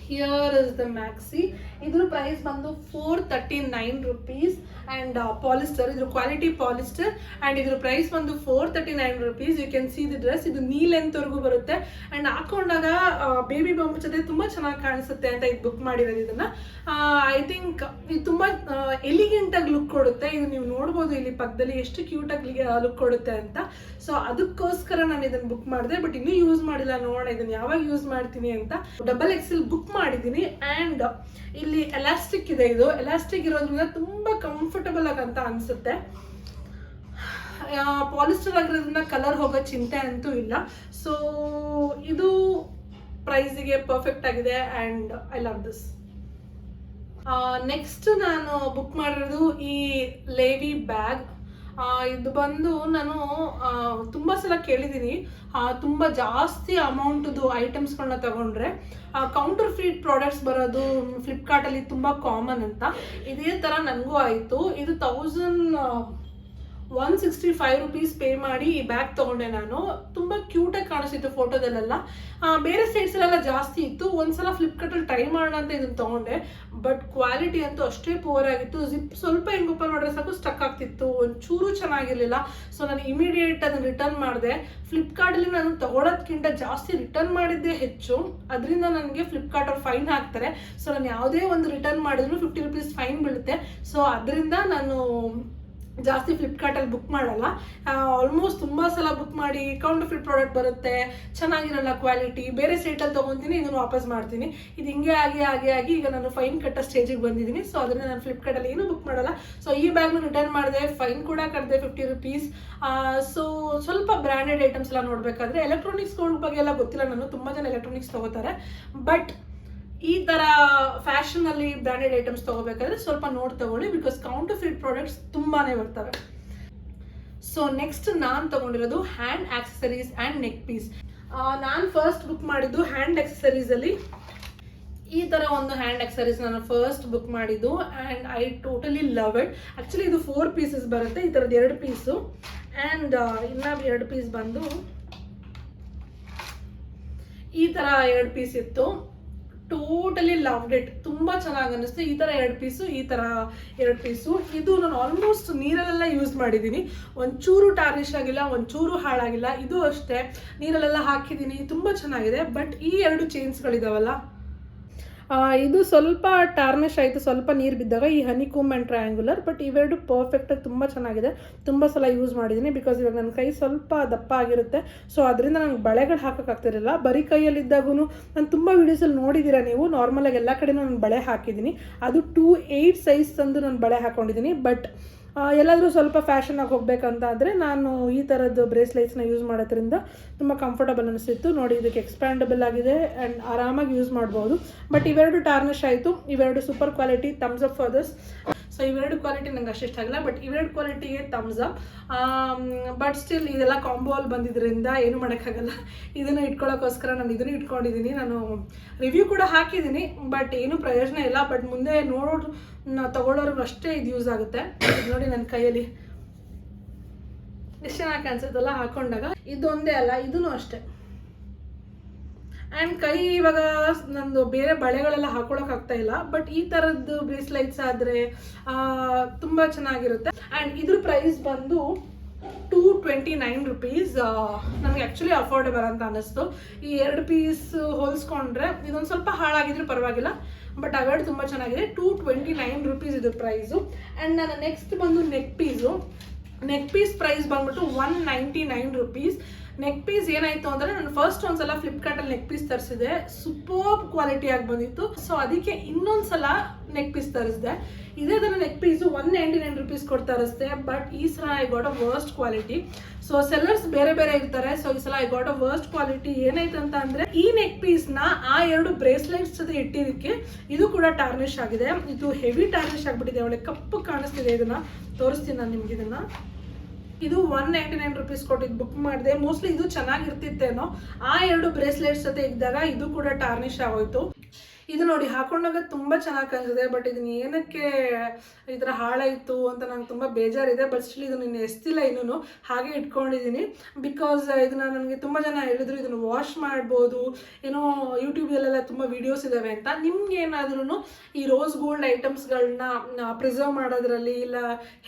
Here is the maxi. ಇದ್ರ ಪ್ರೈಸ್ ಬಂದು 439 rupees ಆ್ಯಂಡ್ ಪಾಲಿಸ್ಟರ್, ಇದ್ರ ಕ್ವಾಲಿಟಿ ಪಾಲಿಸ್ಟರ್ ಆ್ಯಂಡ್ ಇದ್ರ ಪ್ರೈಸ್ ಬಂದು 439 rupees. You can see the dress. ಇದು ನೀ ಲೆಂತ್ವರೆಗೂ ಬರುತ್ತೆ ಆ್ಯಂಡ್ ಹಾಕೊಂಡಾಗ ಬೇಬಿ ಬಂಪ್ ಜೊತೆ ತುಂಬ ಚೆನ್ನಾಗಿ ಕಾಣಿಸುತ್ತೆ ಅಂತ ಇದು ಬುಕ್ ಮಾಡಿರೋದು. ಇದನ್ನು ಐ ಥಿಂಕ್ ಇದು ತುಂಬ ಎಲಿಗೆಂಟಾಗಿ ಲುಕ್ ಕೊಡುತ್ತೆ. ಇದು ನೀವು ನೋಡ್ಬೋದು ಇಲ್ಲಿ ಪಕ್ಕದಲ್ಲಿ ಎಷ್ಟು ಕ್ಯೂಟಾಗಿ ಲುಕ್ ಕೊಡುತ್ತೆ ಅಂತ. ಸೊ ಅದಕ್ಕೋಸ್ಕರ ನಾನು ಇದನ್ನು ಬುಕ್ ಮಾಡಿದೆ. ಬಟ್ ಇನ್ನೂ ಯೂಸ್ ಮಾಡಿಲ್ಲ, ನೋಡೋಣ ಇದನ್ನು ಯಾವಾಗ ಯೂಸ್ ಮಾಡ್ತೀನಿ ಅಂತ. XXL ಬುಕ್ ಮಾಡಿದ್ದೀನಿ ಆ್ಯಂಡ್ ಇಲ್ಲಿ ಎಲಾಸ್ಟಿಕ್ ಇದೆ. ಇದು ಎಲಾಸ್ಟಿಕ್ ಇರೋದ್ರಿಂದ ತುಂಬ ಕಂಫರ್ಟಬಲ್ ಆಗಂತ ಅನಿಸುತ್ತೆ. ಪಾಲಿಸ್ಟರ್ ಆಗಿರೋದ್ರಿಂದ ಕಲರ್ ಹೋಗೋ ಚಿಂತೆ ಅಂತೂ ಇಲ್ಲ. ಸೊ ಇದು ಪ್ರೈಸಿಗೆ ಪರ್ಫೆಕ್ಟ್ ಆಗಿದೆ and I love this. Next ನಾನು ಬುಕ್ ಮಾಡಿರೋದು ಈ ಲೇವಿ ಬ್ಯಾಗ್. ಇದು ಬಂದು ನಾನು ತುಂಬ ಸಲ ಕೇಳಿದ್ದೀನಿ, ತುಂಬ ಜಾಸ್ತಿ ಅಮೌಂಟ್ದು ಐಟಮ್ಸ್ಗಳನ್ನ ತಗೊಂಡ್ರೆ ಕೌಂಟರ್ ಫೀಟ್ ಪ್ರಾಡಕ್ಟ್ಸ್ ಬರೋದು ಫ್ಲಿಪ್ಕಾರ್ಟಲ್ಲಿ ತುಂಬ ಕಾಮನ್ ಅಂತ. ಇದೇ ಥರ ನನಗೂ ಆಯಿತು. ಇದು 165 rupees ಪೇ ಮಾಡಿ ಈ ಬ್ಯಾಗ್ ತೊಗೊಂಡೆ ನಾನು. ತುಂಬ ಕ್ಯೂಟಾಗಿ ಕಾಣಿಸ್ತಿತ್ತು ಫೋಟೋದಲ್ಲೆಲ್ಲ. ಬೇರೆ ಸೈಡ್ಸಲ್ಲೆಲ್ಲ ಜಾಸ್ತಿ ಇತ್ತು. ಒಂದ್ಸಲ ಫ್ಲಿಪ್ಕಾರ್ಟಲ್ಲಿ ಟ್ರೈ ಮಾಡೋಣ ಅಂತ ಇದನ್ನು ತೊಗೊಂಡೆ. ಬಟ್ ಕ್ವಾಲಿಟಿ ಅಂತೂ ಅಷ್ಟೇ ಪೂರ್ ಆಗಿತ್ತು. ಜಿಪ್ ಸ್ವಲ್ಪ ಹೆಂಗೆ ಓಪನ್ ಮಾಡಿದ್ರೆ ಸಾಕು ಸ್ಟಕ್ ಆಗ್ತಿತ್ತು, ಒಂಚೂರು ಚೆನ್ನಾಗಿರಲಿಲ್ಲ. ಸೊ ನಾನು ಇಮಿಡಿಯೇಟ್ ಅದನ್ನು ರಿಟರ್ನ್ ಮಾಡಿದೆ. ಫ್ಲಿಪ್ಕಾರ್ಟಲ್ಲಿ ನಾನು ತೊಗೊಳೋದ್ಕಿಂತ ಜಾಸ್ತಿ ರಿಟರ್ನ್ ಮಾಡಿದ್ದೇ ಹೆಚ್ಚು. ಅದರಿಂದ ನನಗೆ ಫ್ಲಿಪ್ಕಾರ್ಟ್ ಅವ್ರು ಫೈನ್ ಹಾಕ್ತಾರೆ. ಸೊ ನಾನು ಯಾವುದೇ ಒಂದು ರಿಟರ್ನ್ ಮಾಡಿದ್ರು 50 rupees ಫೈನ್ ಬೀಳುತ್ತೆ. ಸೊ ಅದರಿಂದ ನಾನು ಜಾಸ್ತಿ ಫ್ಲಿಪ್ಕಾರ್ಟಲ್ಲಿ ಬುಕ್ ಮಾಡಲ್ಲ. ಆಲ್ಮೋಸ್ಟ್ ತುಂಬ ಸಲ ಬುಕ್ ಮಾಡಿ ಕೌಂಟರ್ ಫಿಟ್ ಪ್ರಾಡಕ್ಟ್ ಬರುತ್ತೆ, ಚೆನ್ನಾಗಿರಲ್ಲ ಕ್ವಾಲಿಟಿ. ಬೇರೆ ಸೈಟಲ್ಲಿ ತೊಗೊತೀನಿ, ಇದನ್ನು ವಾಪಸ್ ಮಾಡ್ತೀನಿ. ಇದು ಹಿಂಗೆ ಆಗಿ ಈಗ ನಾನು ಫೈನ್ ಕಟ್ಟೋ ಸ್ಟೇಜಿಗೆ ಬಂದಿದ್ದೀನಿ. ಸೊ ಅದರಿಂದ ನಾನು ಫ್ಲಿಪ್ಕಾರ್ಟಲ್ಲಿ ಏನೂ ಬುಕ್ ಮಾಡಲ್ಲ. ಸೊ ಈ ಬ್ಯಾಗ್ನ ರಿಟರ್ನ್ ಮಾಡಿದೆ, ಫೈನ್ ಕೂಡ ಕಟ್ಟಿದೆ 50 rupees. ಸೊ ಸ್ವಲ್ಪ ಬ್ರ್ಯಾಂಡೆಡ್ ಐಟಮ್ಸ್ ಎಲ್ಲ ನೋಡಬೇಕಾದ್ರೆ ಎಲೆಕ್ಟ್ರಾನಿಕ್ಸ್ಗಳ ಬಗ್ಗೆ ಎಲ್ಲ ಗೊತ್ತಿಲ್ಲ. ನಾನು ತುಂಬ ಜನ ಎಲೆಕ್ಟ್ರಾನಿಕ್ಸ್ ತೊಗೋತಾರೆ. ಬಟ್ ಈ ಥರ ಫ್ಯಾಷನಲ್ಲಿ ಬ್ರ್ಯಾಂಡೆಡ್ ಐಟಮ್ಸ್ ತೊಗೋಬೇಕಾದ್ರೆ ಸ್ವಲ್ಪ ನೋಡಿ ತಗೊಳ್ಳಿ, ಬಿಕಾಸ್ ಕೌಂಟರ್ ಫಿಟ್ ಪ್ರಾಡಕ್ಟ್ಸ್ ತುಂಬಾ ಬರ್ತವೆ. ಸೊ ನೆಕ್ಸ್ಟ್ ನಾನು ತೊಗೊಂಡಿರೋದು hand accessories and neck piece. ನಾನು ಫಸ್ಟ್ ಬುಕ್ ಮಾಡಿದ್ದು ಹ್ಯಾಂಡ್ ಆಕ್ಸೆಸರೀಸಲ್ಲಿ ಈ ಥರ ಒಂದು ಹ್ಯಾಂಡ್ ಆಕ್ಸೆಸರೀಸ್ ನಾನು ಫಸ್ಟ್ ಬುಕ್ ಮಾಡಿದ್ದು and I totally love it. Actually ಇದು 4 pieces ಬರುತ್ತೆ, ಈ ಥರದ್ದು 2 ಪೀಸು ಆ್ಯಂಡ್ ಇನ್ನೂ 2 ಪೀಸ್ ಬಂದು ಈ ಥರ 2 ಪೀಸ್ ಇತ್ತು. Totally loved it. ತುಂಬ ಚೆನ್ನಾಗಿ ಅನ್ನಿಸ್ತು. ಈ ಥರ 2 ಪೀಸು, ಈ ಥರ 2 ಪೀಸು. ಇದು ನಾನು ಆಲ್ಮೋಸ್ಟ್ ನೀರಲ್ಲೆಲ್ಲ ಯೂಸ್ ಮಾಡಿದ್ದೀನಿ. ಒಂಚೂರು ಟಾರ್ನಿಷ್ ಆಗಿಲ್ಲ, ಒಂಚೂರು ಹಾಳಾಗಿಲ್ಲ. ಇದು ಅಷ್ಟೇ ನೀರಲ್ಲೆಲ್ಲ ಹಾಕಿದ್ದೀನಿ, ತುಂಬ ಚೆನ್ನಾಗಿದೆ. ಬಟ್ ಈ 2 ಚೈನ್ಸ್ಗಳಿದಾವಲ್ಲ, ಇದು ಸ್ವಲ್ಪ ಟಾರ್ನಿಷ್ ಆಯಿತು ಸ್ವಲ್ಪ ನೀರು ಬಿದ್ದಾಗ, ಈ ಹನಿಕೋಮ್ ಆ್ಯಂಡ್ ಟ್ರಯಾಂಗುಲರ್. ಬಟ್ ಇವೆರಡು ಪರ್ಫೆಕ್ಟಾಗಿ ತುಂಬ ಚೆನ್ನಾಗಿದೆ. ತುಂಬ ಸಲ ಯೂಸ್ ಮಾಡಿದ್ದೀನಿ. ಬಿಕಾಸ್ ಇವಾಗ ನನ್ನ ಕೈ ಸ್ವಲ್ಪ ದಪ್ಪ ಆಗಿರುತ್ತೆ. ಸೊ ಅದರಿಂದ ನನಗೆ ಬಳೆಗಳು ಹಾಕೋಕ್ಕಾಗ್ತಿರಲಿಲ್ಲ. ಬರೀ ಕೈಯಲ್ಲಿದ್ದಾಗೂ ನಾನು ತುಂಬ ವೀಡಿಯೋಸಲ್ಲಿ ನೋಡಿದ್ದೀರಾ ನೀವು, ನಾರ್ಮಲಾಗಿ ಎಲ್ಲ ಕಡೆನೂ ನಾನು ಬಳೆ ಹಾಕಿದ್ದೀನಿ. ಅದು 2.8 ಸೈಜ್ ತಂದು ನಾನು ಬಳೆ ಹಾಕ್ಕೊಂಡಿದ್ದೀನಿ. ಬಟ್ ಎಲ್ಲಾದರೂ ಸ್ವಲ್ಪ ಫ್ಯಾಷನಾಗಿ ಹೋಗ್ಬೇಕಂತ ಆದರೆ ನಾನು ಈ ಥರದ್ದು ಬ್ರೇಸ್ಲೈಟ್ಸ್ನ ಯೂಸ್ ಮಾಡೋದ್ರಿಂದ ತುಂಬ ಕಂಫರ್ಟಬಲ್ ಅನಿಸ್ತಿತ್ತು. ನೋಡಿ, ಇದಕ್ಕೆ ಎಕ್ಸ್ಪ್ಯಾಂಡಬಲ್ ಆಗಿದೆ ಆ್ಯಂಡ್ ಆರಾಮಾಗಿ ಯೂಸ್ ಮಾಡ್ಬೋದು. ಬಟ್ ಇವೆರಡು ಟಾರ್ನಿಷ್ ಆಯಿತು. ಇವೆರಡು super quality, thumbs up for this. So ಇವೆರಡು ಕ್ವಾಲಿಟಿ ನಂಗೆ ಅಷ್ಟು ಇಷ್ಟ ಆಗಿಲ್ಲ. ಬಟ್ ಇವೆರಡು ಕ್ವಾಲಿಟಿಗೆ ಥಮ್ಸ್ ಅಪ್. ಬಟ್ ಸ್ಟಿಲ್ ಇದೆಲ್ಲ ಕಾಂಬೋ ಅಲ್ಲಿ ಬಂದಿದ್ದರಿಂದ ಏನು ಮಾಡೋಕ್ಕಾಗಲ್ಲ. ಇದನ್ನು ಇಟ್ಕೊಳ್ಳೋಕ್ಕೋಸ್ಕರ ನಾನು ಇದನ್ನು ಇಟ್ಕೊಂಡಿದ್ದೀನಿ. ನಾನು ರಿವ್ಯೂ ಕೂಡ ಹಾಕಿದ್ದೀನಿ, ಬಟ್ ಏನು ಪ್ರಯೋಜನ ಇಲ್ಲ. ಬಟ್ ಮುಂದೆ ನೋಡೋರು ತಗೊಳ್ಳೋರ್ಗು ಅಷ್ಟೇ ಇದು ಯೂಸ್ ಆಗುತ್ತೆ. ನೋಡಿ ನನ್ನ ಕೈಯಲ್ಲಿ ಎಷ್ಟು ಚೆನ್ನಾಗಿ ಕಾಣಿಸುತ್ತಲ್ಲ ಹಾಕೊಂಡಾಗ. ಇದೊಂದೇ ಅಲ್ಲ, ಇದೂ ಅಷ್ಟೇ. ಆ್ಯಂಡ್ ಕೈ ಇವಾಗ ನಂದು ಬೇರೆ ಬಳೆಗಳೆಲ್ಲ ಹಾಕೊಳ್ಳೋಕ್ಕಾಗ್ತಾ ಇಲ್ಲ. ಬಟ್ ಈ ಥರದ್ದು ಬ್ರೇಸ್ಲೈಟ್ಸ್ ಆದರೆ ತುಂಬ ಚೆನ್ನಾಗಿರುತ್ತೆ. ಆ್ಯಂಡ್ ಇದ್ರ ಪ್ರೈಸ್ ಬಂದು 229 rupees. ನನಗೆ ಆ್ಯಕ್ಚುಲಿ ಅಫೋರ್ಡೆಬಲ್ ಅಂತ ಅನ್ನಿಸ್ತು. ಈ 2 ಪೀಸ್ ಹೋಲಿಸ್ಕೊಂಡ್ರೆ ಇದೊಂದು ಸ್ವಲ್ಪ ಹಾಳಾಗಿದ್ರೆ ಪರವಾಗಿಲ್ಲ. ಬಟ್ ಅವೆರಡು ತುಂಬ ಚೆನ್ನಾಗಿದೆ. 229 rupees ಇದು ಪ್ರೈಸು. ಆ್ಯಂಡ್ ನನ್ನ ನೆಕ್ಸ್ಟ್ ಬಂದು neck piece. Neck piece price ಬಂದ್ಬಿಟ್ಟು 199 rupees. ನೆಕ್ ಪೀಸ್ ಏನಾಯಿತು ಅಂದರೆ, ನಾನು ಫಸ್ಟ್ ಒಂದ್ಸಲ ಫ್ಲಿಪ್ಕಾರ್ಟಲ್ಲಿ ನೆಕ್ ಪೀಸ್ ತರಿಸಿದೆ, ಸೂಪರ್ ಕ್ವಾಲಿಟಿಯಾಗಿ ಬಂದಿತ್ತು. ಸೊ ಅದಕ್ಕೆ ಇನ್ನೊಂದ್ಸಲ ನೆಕ್ ಪೀಸ್ ತರಿಸಿದೆ. ಇದೇ ಥರ ನೆಕ್ ಪೀಸು 199 rupees ಕೊಟ್ಟು ತರಿಸಿದೆ. ಬಟ್ ಈ ಸಲ I got a worst quality. So sellers ಬೇರೆ ಬೇರೆ ಇರ್ತಾರೆ. ಸೊ ಈ ಸಲ I got a worst quality. ಏನಾಯ್ತು ಅಂತ ಅಂದರೆ, ಈ ನೆಕ್ ಪೀಸ್ನ ಆ 2 ಬ್ರೇಸ್ಲೈಟ್ಸ್ ಜೊತೆ ಇಟ್ಟಿದ್ದಕ್ಕೆ ಇದು ಕೂಡ ಟಾರ್ನಿಷ್ ಆಗಿದೆ. ಇದು ಹೆವಿ ಟಾರ್ನಿಷ್ ಆಗಿಬಿಟ್ಟಿದೆ. ಒಳ್ಳೆ ಕಪ್ಪು ಕಾಣಿಸ್ತಿದೆ. ಇದನ್ನು ತೋರಿಸ್ತೀನಿ ನಾನು ನಿಮ್ಗೆ. ಇದನ್ನು ಇದು 199 rupees ಕೊಟ್ಟಿದ್ದು ಬುಕ್ ಮಾಡಿದೆ. ಮೋಸ್ಟ್ಲಿ ಇದು ಚೆನ್ನಾಗಿರ್ತಿತ್ತೇನೋ. ಆ 2 ಬ್ರೇಸ್ಲೆಟ್ಸ್ ಜೊತೆ ಇದ್ದಾಗ ಇದು ಕೂಡ ಟಾರ್ನಿಷ್ ಆಗೋಯ್ತು. ಇದು ನೋಡಿ ಹಾಕೊಂಡಾಗ ತುಂಬ ಚೆನ್ನಾಗಿ ಕಾಣಿಸಿದೆ, ಬಟ್ ಇದನ್ನ ಏನಕ್ಕೆ ಈ ಥರ ಹಾಳಾಯಿತು ಅಂತ ನಂಗೆ ತುಂಬ ಬೇಜಾರಿದೆ. ಬಟ್ ಸ್ಟಿಲ್ ಇದನ್ನು ಇನ್ನು ಎಸ್ತಿಲ್ಲ, ಇನ್ನೂ ಹಾಗೆ ಇಟ್ಕೊಂಡಿದ್ದೀನಿ. ಬಿಕಾಸ್ ಇದನ್ನು ನನಗೆ ತುಂಬ ಜನ ಹೇಳಿದ್ರು ಇದನ್ನು ವಾಶ್ ಮಾಡ್ಬೋದು, ಏನೋ ಯೂಟ್ಯೂಬಲ್ಲೆಲ್ಲ ತುಂಬ ವೀಡಿಯೋಸ್ ಇದ್ದಾವೆ ಅಂತ. ನಿಮ್ಗೆ ಏನಾದ್ರೂ ಈ ರೋಸ್ ಗೋಲ್ಡ್ ಐಟಮ್ಸ್ಗಳನ್ನ ಪ್ರಿಸರ್ವ್ ಮಾಡೋದ್ರಲ್ಲಿ ಇಲ್ಲ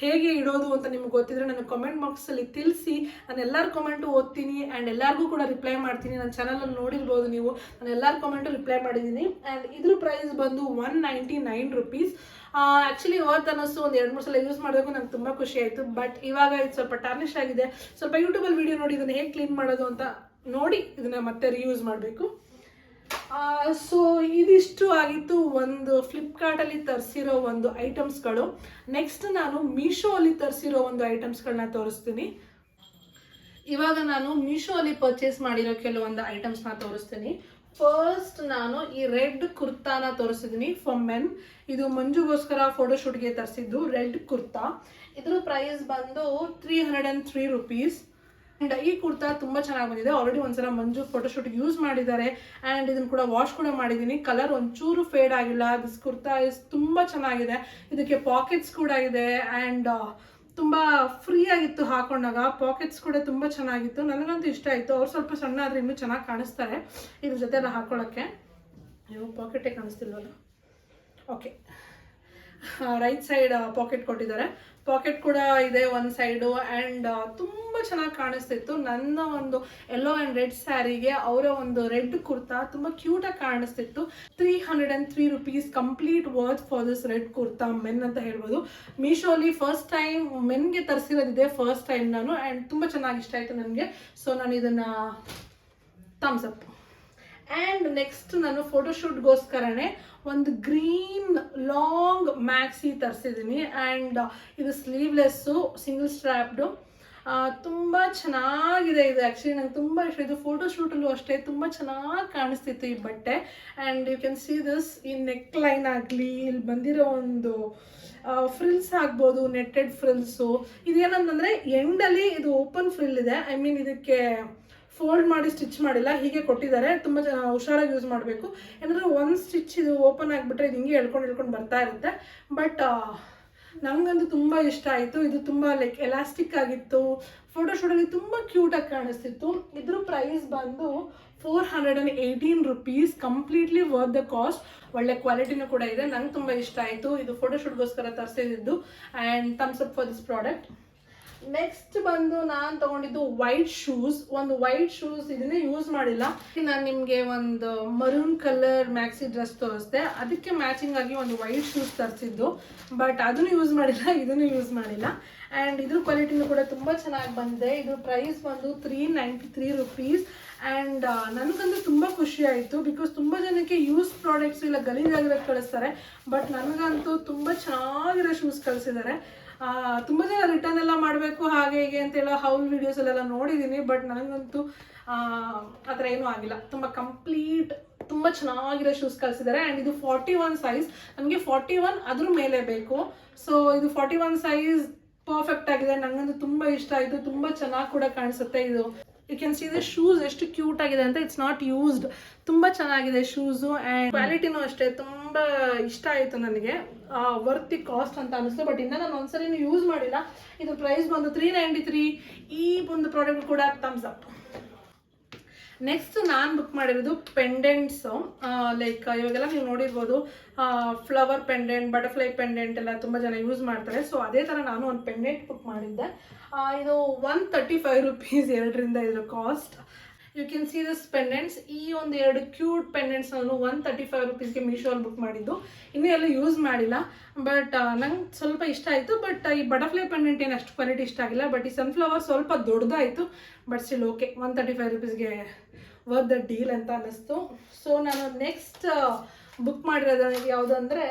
ಹೇಗೆ ಇಡೋದು ಅಂತ ನಿಮ್ಗೆ ಗೊತ್ತಿದ್ರೆ ನನಗೆ ಕಾಮೆಂಟ್ ಬಾಕ್ಸಲ್ಲಿ ತಿಳಿಸಿ. ನಾನು ಎಲ್ಲರ ಕಾಮೆಂಟು ಓದ್ತೀನಿ ಆ್ಯಂಡ್ ಎಲ್ಲರಿಗೂ ಕೂಡ ರಿಪ್ಲೈ ಮಾಡ್ತೀನಿ. ನನ್ನ ಚಾನಲಲ್ಲಿ ನೋಡಿರ್ಬೋದು ನೀವು, ನಾನು ಎಲ್ಲರ ಕಾಮೆಂಟು ರಿಪ್ಲೈ ಮಾಡಿದ್ದೀನಿ. ಆ್ಯಂಡ್ ಇದ್ರ ಪ್ರೈಸ್ ಬಂದು 199 ರುಪೀಸ್. ಆ್ಯಕ್ಚುಲಿ ಅವತ್ತು ಅನ್ನಿಸ್ತು ಒಂದು 2-3 ಸಲ ಯೂಸ್ ಮಾಡಬೇಕು, ನಂಗೆ ತುಂಬ ಖುಷಿ ಆಯಿತು. ಬಟ್ ಇವಾಗ ಇದು ಸ್ವಲ್ಪ ಟಾರ್ನಿಶ್ ಆಗಿದೆ. ಸ್ವಲ್ಪ ಯೂಟ್ಯೂಬಲ್ಲಿ ವೀಡಿಯೋ ನೋಡಿ ಇದನ್ನು ಹೇಗೆ ಕ್ಲೀನ್ ಮಾಡೋದು ಅಂತ ನೋಡಿ ಇದನ್ನು ಮತ್ತೆ ರಿಯೂಸ್ ಮಾಡಬೇಕು. ಸೊ ಇದಿಷ್ಟು ಆಗಿತ್ತು ಒಂದು ಫ್ಲಿಪ್ಕಾರ್ಟಲ್ಲಿ ತರಿಸಿರೋ ಒಂದು ಐಟಮ್ಸ್ಗಳು. ನೆಕ್ಸ್ಟ್ ನಾನು ಮೀಶೋ ಅಲ್ಲಿ ತರಿಸಿರೋ ಒಂದು ಐಟಮ್ಸ್ಗಳನ್ನ ತೋರಿಸ್ತೀನಿ. ಇವಾಗ ನಾನು ಮೀಶೋ ಅಲ್ಲಿ ಪರ್ಚೇಸ್ ಮಾಡಿರೋ ಕೆಲವೊಂದು ಐಟಮ್ಸ್ನ ತೋರಿಸ್ತೀನಿ. ಫಸ್ಟ್ ನಾನು ಈ ರೆಡ್ ಕುರ್ತಾನ ತೋರಿಸಿದ್ದೀನಿ ಫಾರ್ ಮೆನ್. ಇದು ಮಂಜುಗೋಸ್ಕರ ಫೋಟೋಶೂಟ್ಗೆ ತರಿಸಿದ್ದು ರೆಡ್ ಕುರ್ತಾ. ಇದ್ರ ಪ್ರೈಸ್ ಬಂದು 303 ರುಪೀಸ್. ಆ್ಯಂಡ್ ಈ ಕುರ್ತಾ ತುಂಬ ಚೆನ್ನಾಗಿ ಬಂದಿದೆ. ಆಲ್ರೆಡಿ ಒಂದ್ಸಲ ಮಂಜು ಫೋಟೋಶೂಟ್ಗೆ ಯೂಸ್ ಮಾಡಿದ್ದಾರೆ ಆ್ಯಂಡ್ ಇದನ್ನು ಕೂಡ ವಾಶ್ ಕೂಡ ಮಾಡಿದ್ದೀನಿ. ಕಲರ್ ಒಂಚೂರು ಫೇಡ್ ಆಗಿಲ್ಲ. ದಿಸ್ ಕುರ್ತಾ ತುಂಬ ಚೆನ್ನಾಗಿದೆ. ಇದಕ್ಕೆ ಪಾಕೆಟ್ಸ್ ಕೂಡ ಇದೆ ಆ್ಯಂಡ್ ತುಂಬ ಫ್ರೀ ಆಗಿತ್ತು ಹಾಕೊಂಡಾಗ. ಪಾಕೆಟ್ಸ್ ಕೂಡ ತುಂಬ ಚೆನ್ನಾಗಿತ್ತು, ನನಗಂತೂ ಇಷ್ಟ ಆಯಿತು. ಅವ್ರು ಸ್ವಲ್ಪ ಸಣ್ಣ ಆದರೆ ಇನ್ನೂ ಚೆನ್ನಾಗಿ ಕಾಣಿಸ್ತಾರೆ ಇದ್ರ ಜೊತೆ ಎಲ್ಲ ಹಾಕೊಳ್ಳೋಕ್ಕೆ. ಅಯ್ಯೋ ಪಾಕೆಟೇ ಕಾಣಿಸ್ತಿಲ್ವಲ್ಲ. ಓಕೆ, ರೈಟ್ ಸೈಡ್ ಪಾಕೆಟ್ ಕೊಟ್ಟಿದ್ದಾರೆ. ಪಾಕೆಟ್ ಕೂಡ ಇದೆ ಒಂದು ಸೈಡು ಆ್ಯಂಡ್ ತುಂಬ ಚೆನ್ನಾಗಿ ಕಾಣಿಸ್ತಿತ್ತು. ನನ್ನ ಒಂದು ಯೆಲ್ಲೋ ಆ್ಯಂಡ್ ರೆಡ್ ಸ್ಯಾರಿಗೆ ಅವರ ಒಂದು ರೆಡ್ ಕುರ್ತಾ ತುಂಬ ಕ್ಯೂಟಾಗಿ ಕಾಣಿಸ್ತಿತ್ತು. 303 rupees complete worth for this red kurta men ಅಂತ ಹೇಳ್ಬೋದು. ಮೀಶೋಲಿ ಫಸ್ಟ್ ಟೈಮ್ ಮೆನ್ಗೆ ತರಿಸಿರೋದಿದೆ, ಫಸ್ಟ್ ಟೈಮ್ ನಾನು. ಆ್ಯಂಡ್ ತುಂಬ ಚೆನ್ನಾಗಿ ಇಷ್ಟ ಆಯಿತು ನನಗೆ. ಸೊ ನಾನು ಇದನ್ನು ಥಮ್ಸ್ ಅಪ್. ಆ್ಯಂಡ್ ನೆಕ್ಸ್ಟ್ ನಾನು ಫೋಟೋಶೂಟ್ಗೋಸ್ಕರನೇ ಒಂದು ಗ್ರೀನ್ ಲಾಂಗ್ ಮ್ಯಾಕ್ಸಿ ತರಿಸಿದ್ದೀನಿ. ಆ್ಯಂಡ್ ಇದು ಸ್ಲೀವ್ಲೆಸ್ಸು, ಸಿಂಗಲ್ ಸ್ಟ್ರ್ಯಾಪ್ಡು, ತುಂಬ ಚೆನ್ನಾಗಿದೆ. ಇದು ಆ್ಯಕ್ಚುಲಿ ನಂಗೆ ತುಂಬ ಇಷ್ಟ. ಇದು ಫೋಟೋಶೂಟಲ್ಲೂ ಅಷ್ಟೇ ತುಂಬ ಚೆನ್ನಾಗಿ ಕಾಣಿಸ್ತಿತ್ತು ಈ ಬಟ್ಟೆ. And you can see this, ಈ ನೆಕ್ ಲೈನ್ ಆಗಲಿ, ಇಲ್ಲಿ ಬಂದಿರೋ ಒಂದು ಫ್ರಿಲ್ಸ್ ಆಗ್ಬೋದು, ನೆಟ್ಟೆಡ್ ಫ್ರಿಲ್ಸು. ಇದೇನಂತಂದರೆ ಎಂಡಲ್ಲಿ ಇದು ಓಪನ್ ಫ್ರಿಲ್ ಇದೆ. ಐ ಮೀನ್ ಇದಕ್ಕೆ ಫೋಲ್ಡ್ ಮಾಡಿ ಸ್ಟಿಚ್ ಮಾಡಿಲ್ಲ, ಹೀಗೆ ಕೊಟ್ಟಿದ್ದಾರೆ. ತುಂಬ ಹುಷಾರಾಗಿ ಯೂಸ್ ಮಾಡಬೇಕು. ಏನಾದರೂ ಒಂದು ಸ್ಟಿಚ್ ಇದು ಓಪನ್ ಆಗಿಬಿಟ್ರೆ ಇದು ಹಿಂಗೆ ಹೇಳ್ಕೊಂಡು ಬರ್ತಾ ಇರುತ್ತೆ. ಬಟ್ ನನಗಂತೂ ತುಂಬ ಇಷ್ಟ ಆಯಿತು. ಇದು ತುಂಬ ಲೈಕ್ ಎಲಾಸ್ಟಿಕ್ ಆಗಿತ್ತು. ಫೋಟೋಶೂಟಲ್ಲಿ ತುಂಬ ಕ್ಯೂಟಾಗಿ ಕಾಣಿಸ್ತಿತ್ತು. ಇದ್ರ ಪ್ರೈಸ್ ಬಂದು 418 rupees. Completely worth the cost. ಒಳ್ಳೆ ಕ್ವಾಲಿಟಿನೂ ಕೂಡ ಇದೆ. ನಂಗೆ ತುಂಬ ಇಷ್ಟ ಆಯಿತು. ಇದು ಫೋಟೋಶೂಟ್ಗೋಸ್ಕರ ತರಿಸಿದ್ದು. And thumbs up for this product. Next ಬಂದು ನಾನು ತಗೊಂಡಿದ್ದು ವೈಟ್ ಶೂಸ್. ಒಂದು ವೈಟ್ ಶೂಸ್ ಇದನ್ನೇ ಯೂಸ್ ಮಾಡಿಲ್ಲ. ನಾನು ನಿಮಗೆ ಒಂದು ಮರೂನ್ ಕಲರ್ ಮ್ಯಾಕ್ಸಿ ಡ್ರೆಸ್ ತೋರಿಸ್ದೆ, ಅದಕ್ಕೆ ಮ್ಯಾಚಿಂಗ್ ಆಗಿ ಒಂದು ವೈಟ್ ಶೂಸ್ ತರಿಸಿದ್ದು. ಬಟ್ ಅದನ್ನು ಯೂಸ್ ಮಾಡಿಲ್ಲ, ಇದನ್ನು ಯೂಸ್ ಮಾಡಿಲ್ಲ. ಆ್ಯಂಡ್ ಇದ್ರ ಕ್ವಾಲಿಟಿನೂ ಕೂಡ ತುಂಬ ಚೆನ್ನಾಗಿ ಬಂದಿದೆ. ಇದ್ರ ಪ್ರೈಸ್ ಬಂದು 393 ರುಪೀಸ್. ಆ್ಯಂಡ್ ನನಗಂತೂ ತುಂಬ ಖುಷಿ ಆಯಿತು. ಬಿಕಾಸ್ ತುಂಬ ಜನಕ್ಕೆ ಯೂಸ್ ಪ್ರಾಡಕ್ಟ್ಸ್ ಇಲ್ಲ ಗಲೀಜಾಗಿರೋದು ಕಳಿಸ್ತಾರೆ. ಬಟ್ ನನಗಂತೂ ತುಂಬ ಚೆನ್ನಾಗಿರೋ ಶೂಸ್ ಕಳಿಸಿದ್ದಾರೆ. ತುಂಬ ಜನ ರಿಟರ್ನ್ ಎಲ್ಲ ಮಾಡಬೇಕು ಹಾಗೆ ಹೀಗೆ ಅಂತೆಲ್ಲ ಹೌಲ್ ವೀಡಿಯೋಸಲ್ಲೆಲ್ಲ ನೋಡಿದ್ದೀನಿ. ಬಟ್ ನನಗಂತೂ ಆ ಥರ ಏನೂ ಆಗಿಲ್ಲ. ತುಂಬ ಕಂಪ್ಲೀಟ್ ತುಂಬ ಚೆನ್ನಾಗಿರೋ ಶೂಸ್ ಕಳಿಸಿದ್ದಾರೆ. ಆ್ಯಂಡ್ ಇದು 41 ಸೈಜ್. ನನಗೆ 41 ಅದ್ರ ಮೇಲೆ ಬೇಕು. ಸೊ ಇದು 41 ಸೈಜ್ ಪರ್ಫೆಕ್ಟ್ ಆಗಿದೆ. ನನಗಂತೂ ತುಂಬ ಇಷ್ಟ ಆಯಿತು. ತುಂಬ ಚೆನ್ನಾಗಿ ಕೂಡ ಕಾಣಿಸುತ್ತೆ. ಇದು you can see the shoes ಎಷ್ಟು ಕ್ಯೂಟ್ ಆಗಿದೆ ಅಂತ. It's not used. ತುಂಬ ಚೆನ್ನಾಗಿದೆ ಶೂಸು. ಆ್ಯಂಡ್ ಕ್ವಾಲಿಟಿನೂ ಅಷ್ಟೇ ತುಂಬ ಇಷ್ಟ ಆಯಿತು ನನಗೆ. ವರ್ತಿ ಕಾಸ್ಟ್ ಅಂತ ಅನಿಸ್ತು. ಬಟ್ ಇನ್ನೂ ನಾನು ಒಂದ್ಸಲಿನೂ ಯೂಸ್ ಮಾಡಿಲ್ಲ. ಇದು ಪ್ರೈಸ್ ಬಂದು 393. ಈ ಒಂದು ಪ್ರಾಡಕ್ಟ್ ಕೂಡ ಥಮ್ಸ್ ಅಪ್. ನೆಕ್ಸ್ಟ್ ನಾನು ಬುಕ್ ಮಾಡಿರೋದು ಪೆಂಡೆಂಟ್ಸು. ಲೈಕ್ ಇವಾಗೆಲ್ಲ ನೀವು ನೋಡಿರ್ಬೋದು ಫ್ಲವರ್ ಪೆಂಡೆಂಟ್, ಬಟರ್ಫ್ಲೈ ಪೆಂಡೆಂಟ್ ಎಲ್ಲ ತುಂಬ ಜನ ಯೂಸ್ ಮಾಡ್ತಾರೆ. ಸೊ ಅದೇ ಥರ ನಾನು ಒಂದು ಪೆಂಡೆಂಟ್ ಬುಕ್ ಮಾಡಿದ್ದೆ. ಇದು 135 ರುಪೀಸ್ ಎರಡರಿಂದ ಇದರ cost. You can see this pendants. ಈ ಒಂದು 2 ಕ್ಯೂಟ್ ಪೆಂಡೆಂಟ್ಸ್ ನಾನು 135 ರುಪೀಸ್ಗೆ ಮೀಶೋಲ್ಲಿ ಬುಕ್ ಮಾಡಿದ್ದು. ಇನ್ನೂ ಎಲ್ಲ ಯೂಸ್ ಮಾಡಿಲ್ಲ. ಬಟ್ ನಂಗೆ ಸ್ವಲ್ಪ ಇಷ್ಟ ಆಯಿತು. ಬಟ್ ಈ ಬಟರ್ಫ್ಲೈ ಪೆಂಡೆಂಟ್ ಏನು ಅಷ್ಟು ಕ್ವಾಲಿಟಿ ಇಷ್ಟ ಆಗಿಲ್ಲ. ಬಟ್ ಈ ಸನ್ಫ್ಲವರ್ ಸ್ವಲ್ಪ ದೊಡ್ಡದಾಯಿತು. ಬಟ್ ಸ್ಟಿಲ್ ಓಕೆ, 135 ರುಪೀಸ್ಗೆ ವರ್ತ್ ದ ಡೀಲ್ ಅಂತ ಅನ್ನಿಸ್ತು. ಸೊ ನಾನು ನೆಕ್ಸ್ಟ್ ಬುಕ್ ಮಾಡಿರೋದು ಯಾವುದು ಅಂದರೆ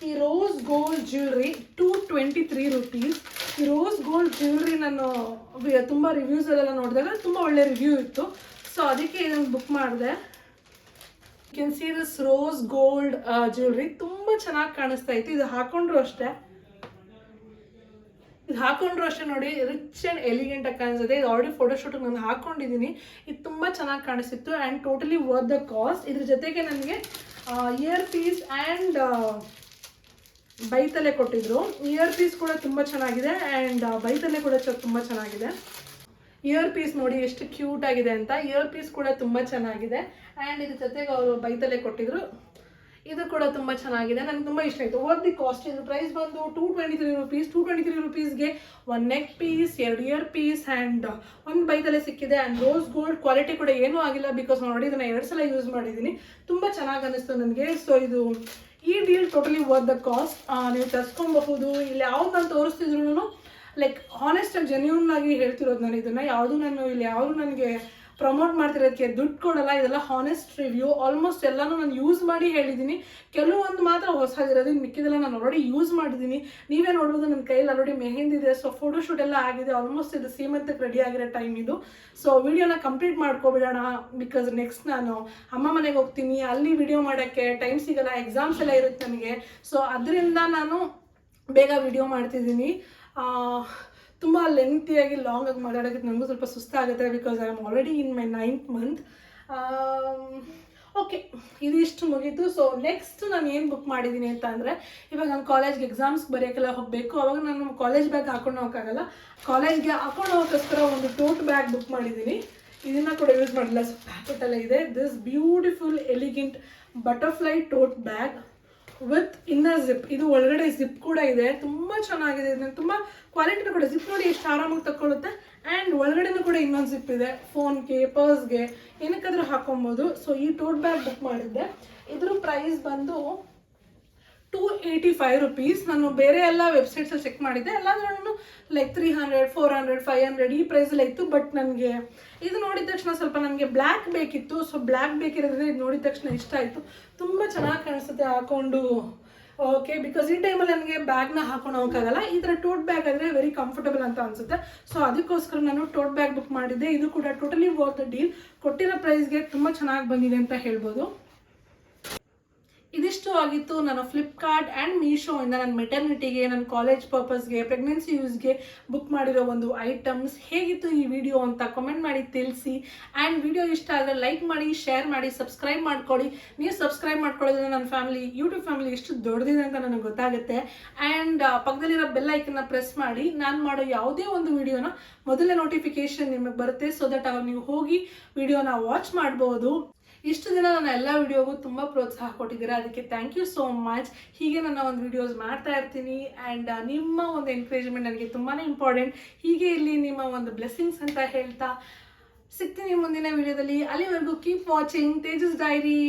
ಈ ರೋಸ್ ಗೋಲ್ಡ್ ಜ್ಯುವೆಲ್ರಿ. 223 ರುಪೀಸ್. ಈ ರೋಸ್ ಗೋಲ್ಡ್ ಜ್ಯುವೆಲ್ರಿ ನಾನು ತುಂಬ ರಿವ್ಯೂಸಲ್ಲೆಲ್ಲ ನೋಡಿದಾಗ ತುಂಬ ಒಳ್ಳೆ ರಿವ್ಯೂ ಇತ್ತು. ಸೊ ಅದಕ್ಕೆ ಇದನ್ನು ಬುಕ್ ಮಾಡಿದೆ. You can see this rose gold jewellery. ತುಂಬ ಚೆನ್ನಾಗಿ ಕಾಣಿಸ್ತಾ ಇತ್ತು. ಇದು ಹಾಕೊಂಡ್ರು ಅಷ್ಟೇ ನೋಡಿ, ರಿಚ್ ಆ್ಯಂಡ್ ಎಲಿಗೆಂಟ್ ಆಗಿ ಕಾಣಿಸುತ್ತೆ. ಇದು ಆಲ್ರೆಡಿ ಫೋಟೋಶೂಟಿಗೆ ನಾನು ಹಾಕೊಂಡಿದ್ದೀನಿ. ಇದು ತುಂಬ ಚೆನ್ನಾಗಿ ಕಾಣಿಸ್ತಿತ್ತು. And totally worth the cost. ಇದ್ರ ಜೊತೆಗೆ ನನಗೆ ಇಯರ್ ಪೀಸ್ ಆ್ಯಂಡ್ ಬೈತಲೆ ಕೊಟ್ಟಿದ್ರು. ಇಯರ್ ಪೀಸ್ ಕೂಡ ತುಂಬ ಚೆನ್ನಾಗಿದೆ ಆ್ಯಂಡ್ ಬೈತಲೆ ಕೂಡ ತುಂಬ ಚೆನ್ನಾಗಿದೆ. ಇಯರ್ ಪೀಸ್ ನೋಡಿ ಎಷ್ಟು ಕ್ಯೂಟ್ ಆಗಿದೆ ಅಂತ. ಇಯರ್ ಪೀಸ್ ಕೂಡ ತುಂಬ ಚೆನ್ನಾಗಿದೆ ಆ್ಯಂಡ್ ಇದ್ರ ಜೊತೆಗೆ ಅವರು ಬೈತಲೆ ಕೊಟ್ಟಿದ್ರು. ಇದು ಕೂಡ ತುಂಬ ಚೆನ್ನಾಗಿದೆ, ನನಗೆ ತುಂಬ ಇಷ್ಟ ಆಯಿತು. Worth the cost. ಇದು ಪ್ರೈಸ್ ಬಂದು 223 ರುಪೀಸ್. 223 ರುಪೀಸ್ಗೆ ಒಂದು neck piece, 2 ear piece and ಒಂದು ಬೈತಲೆ ಸಿಕ್ಕಿದೆ. ಆ್ಯಂಡ್ ರೋಸ್ ಗೋಲ್ಡ್ ಕ್ವಾಲಿಟಿ ಕೂಡ ಏನೂ ಆಗಿಲ್ಲ, ಬಿಕಾಸ್ ನಾನು ನೋಡಿ ಇದನ್ನು 2 ಸಲ ಯೂಸ್ ಮಾಡಿದ್ದೀನಿ. ತುಂಬ ಚೆನ್ನಾಗಿ ಅನ್ನಿಸ್ತು ನನಗೆ. ಸೊ ಇದು ಈ deal totally worth the cost. ನೀವು ತರಿಸ್ಕೊಬಹುದು. ಇಲ್ಲಿ ಯಾವ್ದು ನಾನು ತೋರಿಸ್ತಿದ್ರು ಲೈಕ್ ಹಾನೆಸ್ಟ್ ಆಗಿ ಜೆನ್ಯೂನ್ ಆಗಿ ಹೇಳ್ತಿರೋದು ನಾನು ಇದನ್ನು. ನಾನು ಇಲ್ಲಿ ಯಾವುದು ನನಗೆ ಪ್ರಮೋಟ್ ಮಾಡ್ತಿರೋದಕ್ಕೆ ದುಡ್ಡು ಕೊಡಲ್ಲ. ಇದೆಲ್ಲ ಹಾನೆಸ್ಟ್ ರಿವ್ಯೂ. ಆಲ್ಮೋಸ್ಟ್ ಎಲ್ಲನೂ ನಾನು ಯೂಸ್ ಮಾಡಿ ಹೇಳಿದ್ದೀನಿ. ಕೆಲವೊಂದು ಮಾತ್ರ ಹೊಸದಿರೋದು, ಮಿಕ್ಕಿದೆಲ್ಲ ನಾನು ಆಲ್ರೆಡಿ ಯೂಸ್ ಮಾಡಿದ್ದೀನಿ. ನೀವೇ ನೋಡ್ಬೋದು ನನ್ನ ಕೈಯಲ್ಲಿ ಆಲ್ರೆಡಿ ಮೆಹಂದಿ ಇದೆ. ಸೊ ಫೋಟೋಶೂಟ್ ಎಲ್ಲ ಆಗಿದೆ. ಆಲ್ಮೋಸ್ಟ್ ಇದು ಸೀಮಂತಕ್ಕೆ ರೆಡಿ ಆಗಿರೋ ಟೈಮ್ ಇದು. ಸೊ ವಿಡಿಯೋನ ಕಂಪ್ಲೀಟ್ ಮಾಡ್ಕೊಬಿಡೋಣ, ಬಿಕಾಸ್ ನೆಕ್ಸ್ಟ್ ನಾನು ಅಮ್ಮ ಮನೆಗೆ ಹೋಗ್ತೀನಿ. ಅಲ್ಲಿ ವಿಡಿಯೋ ಮಾಡೋಕ್ಕೆ ಟೈಮ್ ಸಿಗಲ್ಲ, ಎಕ್ಸಾಮ್ಸ್ ಎಲ್ಲ ಇರುತ್ತೆ ನನಗೆ. ಸೊ ಅದರಿಂದ ನಾನು ಬೇಗ ವಿಡಿಯೋ ಮಾಡ್ತಿದ್ದೀನಿ. ತುಂಬ ಲೆಂತಿಯಾಗಿ ಲಾಂಗಾಗಿ ಮಾತಾಡೋಕ್ಕೆ ನನಗೂ ಸ್ವಲ್ಪ ಸುಸ್ತಾಗುತ್ತೆ, because I am already in my 9th month. Okay, ಇದಿಷ್ಟು ಮುಗೀತು. ಸೊ ನೆಕ್ಸ್ಟ್ ನಾನು ಏನು ಬುಕ್ ಮಾಡಿದ್ದೀನಿ ಅಂತ ಅಂದರೆ, ಇವಾಗ ನಾನು ಕಾಲೇಜ್ಗೆ ಎಕ್ಸಾಮ್ಸ್ ಬರೆಯೋಕ್ಕೆಲ್ಲ ಹೋಗಬೇಕು. ಅವಾಗ ನಾನು ಕಾಲೇಜ್ ಬ್ಯಾಗ್ ಹಾಕೊಂಡು ಹೋಗೋಕ್ಕಾಗಲ್ಲ. ಕಾಲೇಜ್ಗೆ ಹಾಕೊಂಡು ಹೋಗೋಕ್ಕೋಸ್ಕರ ಒಂದು ಟೋಟ್ ಬ್ಯಾಗ್ ಬುಕ್ ಮಾಡಿದ್ದೀನಿ. ಇದನ್ನು ಕೂಡ ಯೂಸ್ ಮಾಡಿಲ್ಲ. ಸೊ ಪ್ಯಾಕೆಟೆಲ್ಲ ಇದೆ. This beautiful elegant butterfly ಟೋಟ್ bag with inner zip. ಇದು ಒಳಗಡೆ ಜಿಪ್ ಕೂಡ ಇದೆ. ತುಂಬ ಚೆನ್ನಾಗಿದೆ. ಇದನ್ನು ತುಂಬ ಕ್ವಾಲಿಟಿನೂ ಕೂಡ. ಜಿಪ್ ನೋಡಿ ಎಷ್ಟು ಆರಾಮಾಗಿ ತಗೊಳುತ್ತೆ. ಆ್ಯಂಡ್ ಒಳಗಡೆನೂ ಕೂಡ ಇನ್ನೊಂದು ಜಿಪ್ ಇದೆ. ಫೋನ್ಗೆ, ಪರ್ಸ್ಗೆ, ಏನಕ್ಕಾದ್ರೂ ಹಾಕೊಬೋದು. ಸೊ ಈ ಟೋಟ್ ಬ್ಯಾಗ್ ಬುಕ್ ಮಾಡಿದ್ದೆ. ಇದ್ರ ಪ್ರೈಸ್ ಬಂದು 285 ರುಪೀಸ್. ನಾನು ಬೇರೆ ಎಲ್ಲ ವೆಬ್ಸೈಟ್ಸಲ್ಲಿ ಚೆಕ್ ಮಾಡಿದ್ದೆ. ಎಲ್ಲಾದ್ರೂ ಲೈಕ್ 300, 400, 500 ಈ ಪ್ರೈಸಲ್ಲಿ ಇತ್ತು. ಬಟ್ ನನಗೆ ಇದು ನೋಡಿದ ತಕ್ಷಣ ಸ್ವಲ್ಪ ನನಗೆ ಬ್ಲ್ಯಾಕ್ ಬೇಕಿತ್ತು. ಸೊ ಬ್ಲ್ಯಾಕ್ ಬೇಕಿರೋದ್ರಿಂದ ಇದು ನೋಡಿದ ತಕ್ಷಣ ಇಷ್ಟ ಆಯಿತು. ತುಂಬ ಚೆನ್ನಾಗಿ ಕಾಣಿಸುತ್ತೆ ಹಾಕೊಂಡು. ಓಕೆ, ಬಿಕಾಸ್ ಈ ಟೈಮಲ್ಲಿ ನನಗೆ ಬ್ಯಾಗ್ನ ಹಾಕೊಂಡು ಹೋಗೋಕ್ಕಾಗಲ್ಲ. ಈ ಥರ ಟೋಟ್ ಬ್ಯಾಗ್ ಆದರೆ ವೆರಿ ಕಂಫರ್ಟಬಲ್ ಅಂತ ಅನಿಸುತ್ತೆ. ಸೊ ಅದಕ್ಕೋಸ್ಕರ ನಾನು ಟೋಟ್ ಬ್ಯಾಗ್ ಬುಕ್ ಮಾಡಿದ್ದೆ. ಇದು ಕೂಡ ಟೋಟಲಿ ವರ್ತ್ ದ ಡೀಲ್. ಕೊಟ್ಟಿರೋ ಪ್ರೈಸ್ಗೆ ತುಂಬ ಚೆನ್ನಾಗಿ ಬಂದಿದೆ ಅಂತ ಹೇಳ್ಬೋದು. ಇದಿಷ್ಟು ಆಗಿತ್ತು ನಾನು ಫ್ಲಿಪ್ಕಾರ್ಟ್ ಆ್ಯಂಡ್ ಮೀಶೋಯಿಂದ ನನ್ನ ಮೆಟರ್ನಿಟಿಗೆ, ನನ್ನ ಕಾಲೇಜ್ ಪರ್ಪಸ್ಗೆ, ಪ್ರೆಗ್ನೆನ್ಸಿ ಯೂಸ್ಗೆ ಬುಕ್ ಮಾಡಿರೋ ಒಂದು ಐಟಮ್ಸ್. ಹೇಗಿತ್ತು ಈ ವಿಡಿಯೋ ಅಂತ ಕಮೆಂಟ್ ಮಾಡಿ ತಿಳಿಸಿ. ಆ್ಯಂಡ್ ವಿಡಿಯೋ ಇಷ್ಟ ಆದರೆ ಲೈಕ್ ಮಾಡಿ, ಶೇರ್ ಮಾಡಿ, ಸಬ್ಸ್ಕ್ರೈಬ್ ಮಾಡ್ಕೊಳ್ಳಿ. ನೀವು ಸಬ್ಸ್ಕ್ರೈಬ್ ಮಾಡ್ಕೊಳ್ಳೋದ್ರಿಂದ ನನ್ನ ಫ್ಯಾಮಿಲಿ, ಯೂಟ್ಯೂಬ್ ಫ್ಯಾಮಿಲಿ ಎಷ್ಟು ದೊಡ್ಡದಿದೆ ಅಂತ ನನಗೆ ಗೊತ್ತಾಗುತ್ತೆ. ಆ್ಯಂಡ್ ಪಕ್ಕದಲ್ಲಿರೋ ಬೆಲ್ ಐಕನ್ನ ಪ್ರೆಸ್ ಮಾಡಿ. ನಾನು ಮಾಡೋ ಯಾವುದೇ ಒಂದು ವಿಡಿಯೋನ ಮೊದಲೇ ನೋಟಿಫಿಕೇಶನ್ ನಿಮಗೆ ಬರುತ್ತೆ. ಸೊ ದಟ್ ಅವಾಗ ನೀವು ಹೋಗಿ ವಿಡಿಯೋನ ವಾಚ್ ಮಾಡ್ಬೋದು. ಇಷ್ಟು ದಿನ ನನ್ನ ಎಲ್ಲ ವಿಡಿಯೋಗೂ ತುಂಬ ಪ್ರೋತ್ಸಾಹ ಕೊಟ್ಟಿದ್ದೀರಾ, ಅದಕ್ಕೆ ಥ್ಯಾಂಕ್ ಯು ಸೋ ಮಚ್. ಹೀಗೆ ನನ್ನ ಒಂದು ವಿಡಿಯೋಸ್ ಮಾಡ್ತಾ ಇರ್ತೀನಿ. ಆ್ಯಂಡ್ ನಿಮ್ಮ ಒಂದು ಎನ್ಕರೇಜ್ಮೆಂಟ್ ನನಗೆ ತುಂಬಾ ಇಂಪಾರ್ಟೆಂಟ್. ಹೀಗೆ ಇಲ್ಲಿ ನಿಮ್ಮ ಒಂದು ಬ್ಲೆಸ್ಸಿಂಗ್ಸ್ ಅಂತ ಹೇಳ್ತಾ ಸಿಗ್ತೀನಿ ಮುಂದಿನ ವಿಡಿಯೋದಲ್ಲಿ. ಅಲ್ಲಿವರೆಗೂ ಕೀಪ್ ವಾಚಿಂಗ್ ತೇಜಸ್ ಡೈರಿ.